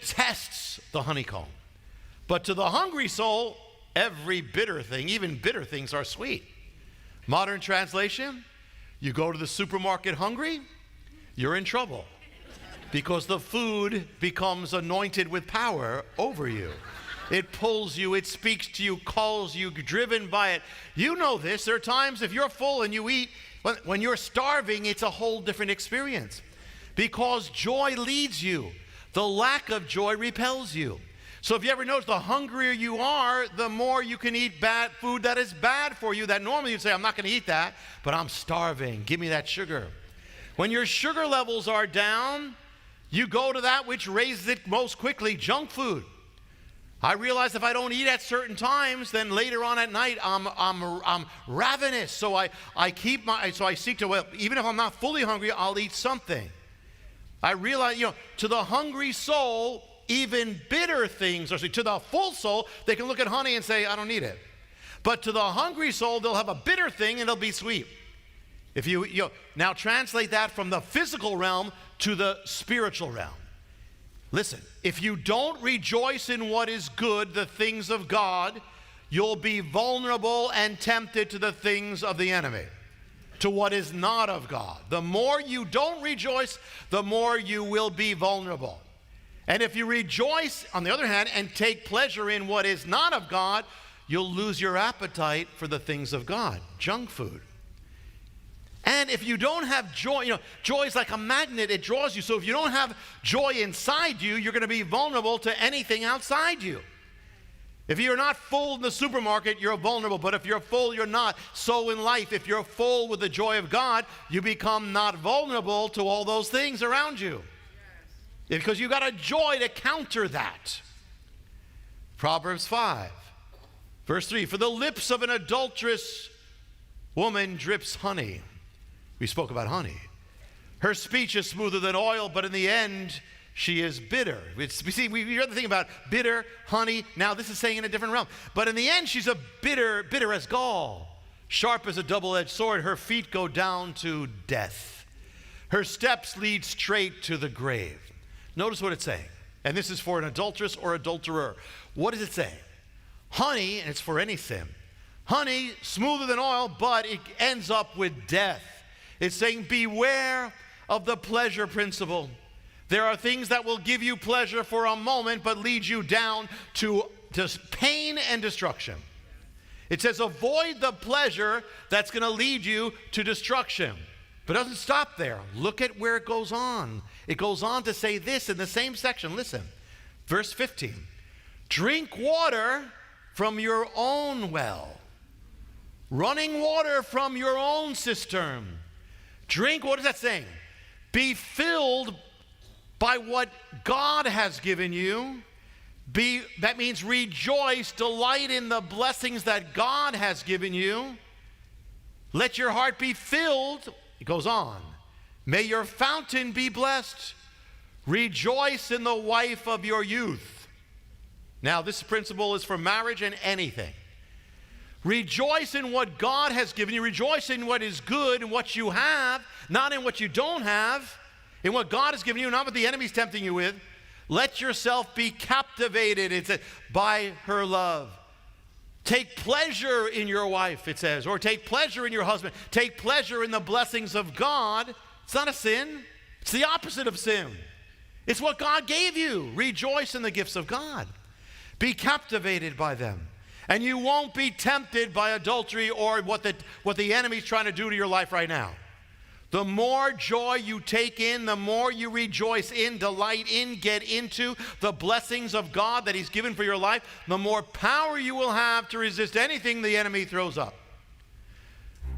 detests the honeycomb. But to the hungry soul, every bitter thing, even bitter things, are sweet. Modern translation, you go to the supermarket hungry, you're in trouble. Because the food becomes anointed with power over you. It pulls you, it speaks to you, calls you, driven by it. You know this. There are times if you're full and you eat, when you're starving, it's a whole different experience. Because joy leads you. The lack of joy repels you. So if you ever notice, the hungrier you are, the more you can eat bad food that is bad for you, that normally you'd say, I'm not going to eat that, but I'm starving. Give me that sugar. When your sugar levels are down, you go to that which raises it most quickly, junk food. I realize if I don't eat at certain times, then later on at night I'm ravenous. So I seek to, well, even if I'm not fully hungry, I'll eat something. I realize, to the hungry soul, even bitter things are sweet. To the full soul, they can look at honey and say, I don't need it. But to the hungry soul, they'll have a bitter thing and it'll be sweet. If you now translate that from the physical realm to the spiritual realm. Listen, if you don't rejoice in what is good, the things of God, you'll be vulnerable and tempted to the things of the enemy, to what is not of God. The more you don't rejoice, the more you will be vulnerable. And if you rejoice, on the other hand, and take pleasure in what is not of God, you'll lose your appetite for the things of God, junk food. And if you don't have joy, joy is like a magnet, it draws you. So if you don't have joy inside you, you're going to be vulnerable to anything outside you. If you're not full in the supermarket, you're vulnerable. But if you're full, you're not. So in life, if you're full with the joy of God, you become not vulnerable to all those things around you. Yes. Because you've got a joy to counter that. Proverbs 5, verse 3, for the lips of an adulterous woman drips honey. We spoke about honey. Her speech is smoother than oil, but in the end, she is bitter. We hear the thing about bitter, honey. Now, this is saying in a different realm. But in the end, she's a bitter as gall, sharp as a double-edged sword. Her feet go down to death. Her steps lead straight to the grave. Notice what it's saying. And this is for an adulteress or adulterer. What does it say? Honey, and it's for any sin. Honey, smoother than oil, but it ends up with death. It's saying beware of the pleasure principle. There are things that will give you pleasure for a moment, but lead you down to pain and destruction. It says avoid the pleasure that's going to lead you to destruction. But it doesn't stop there. Look at where it goes on. It goes on to say this in the same section. Listen, verse 15. Drink water from your own well, running water from your own cistern. Drink, what is that saying? Be filled by what God has given you. That means rejoice, delight in the blessings that God has given you. Let your heart be filled. It goes on. May your fountain be blessed. Rejoice in the wife of your youth. Now, this principle is for marriage and anything. Rejoice in what God has given you. Rejoice in what is good and what you have, not in what you don't have. In what God has given you, not what the enemy's tempting you with. Let yourself be captivated, it says, by her love. Take pleasure in your wife, it says, or take pleasure in your husband. Take pleasure in the blessings of God. It's not a sin. It's the opposite of sin. It's what God gave you. Rejoice in the gifts of God. Be captivated by them. And you won't be tempted by adultery or what the enemy's trying to do to your life right now. The more joy you take in, the more you rejoice in, delight in, get into the blessings of God that He's given for your life, the more power you will have to resist anything the enemy throws up.